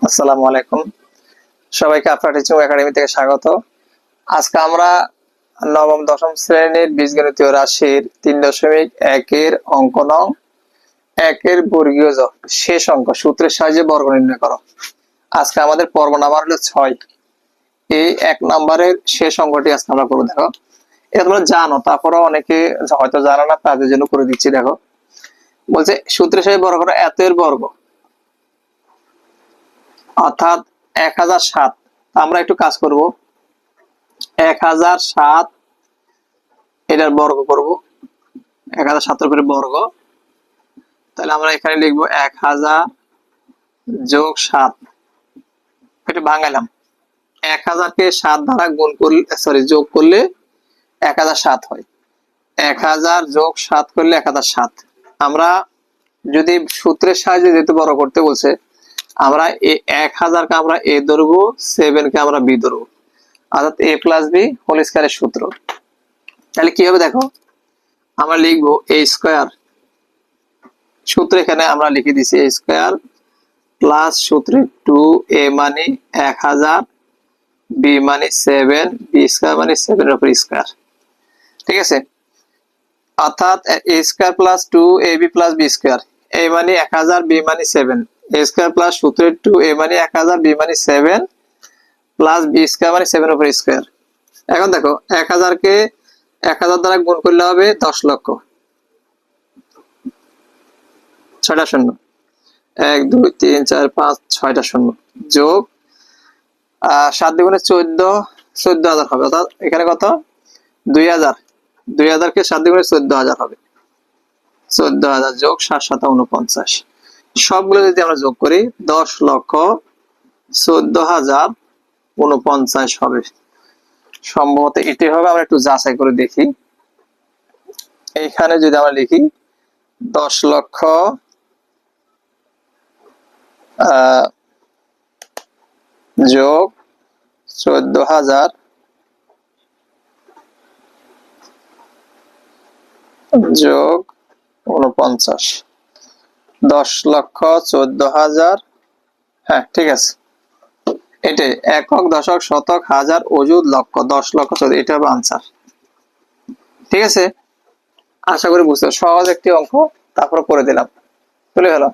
আসসালামু আলাইকুম, সবাইকে আপনার টিচিং একাডেমি থেকে স্বাগত। আজকে আমরা নবম দশম শ্রেণীর বীজগণিতীয় রাশির 3.1 অঙ্ক নং 1 বর্গীয় জ শেষ অঙ্ক সূত্রের সাহায্যে বর্গ নির্ণয় করো। আজকে আমাদের পর্ব নাম্বার হলো 6। এই 1 নম্বরের শেষ অঙ্কটি আজকে আমরা করব। দেখো, এটা তোমরা জানো, তারপরে অনেকে হয়তো জানো না, তাদের জন্য করে দিচ্ছি। দেখো, বলছে সূত্রের সাহায্যে বর্গ করো এত এর বর্গ, অর্থাৎ 1007। আমরা একটু কাজ করব, 1007 এটার বর্গ করব, 1007 এর বর্গ। তাহলে আমরা এখানে লিখবো 1000 যোগ 7। এটা ভাঙালাম, 1000 কে 7 দ্বারা গুণ করলে যোগ করলে 1007 হয়। 1000 যোগ 7 করলে 1007। আমরা যদি সূত্রের সাহায্যে যেহেতু বড় করতে বলছে, আমরা এই 1000 কে আমরা এ ধরবো, 7 কে আমরা বি ধরবো, অর্থাৎ a প্লাস বি হোল স্কয়ারের সূত্র। তাহলে কি হবে দেখো, আমরা লিখবো a স্কয়ার, সূত্র এখানে আমরা লিখে দিছি a স্কয়ার প্লাস সূত্রে 2a মানে 1000, b মানে 7, b স্কয়ার মানে 7 এর উপর স্কয়ার। ঠিক আছে, অর্থাৎ a square plus 2ab plus b square, a মানে 1000, b মানে 7, a স্কয়ার প্লাস সূত্রে 2a মানে 1000, b মানে 7 প্লাস b স্কয়ার মানে 7 এর উপর স্কয়ার। এখন দেখো, 1000 কে 1000 দ্বারা গুণ করলে হবে 10 লক্ষ, 6টা শূন্য, 1 2 3 4 5 6টা শূন্য, যোগ 7 দুগুণে 14, 14000 হবে। অর্থাৎ এখানে কত, 2000, 2000 কে 7 দুগুণে 14000 হবে। 14000 যোগ 7 7 49, সবগুলো যদি আমরা যোগ করি 10,14,049 হবে। সম্ভবত এটাই হবে, আমরা একটু যাচাই করে দেখি। এইখানে যদি আমরা লিখি 10 লক্ষ যোগ 14,000 যোগ 49, 10 লক্ষ 14,000। হ্যাঁ, ঠিক আছে, এটাই একক দশক শতক হাজার অযুত লক্ষ 10 লক্ষ 14, এটা হবে আনসার। ঠিক আছে, আশা করি বুঝতে সহজ একটি অঙ্ক, তারপর করে দিলাম, চলে গেল।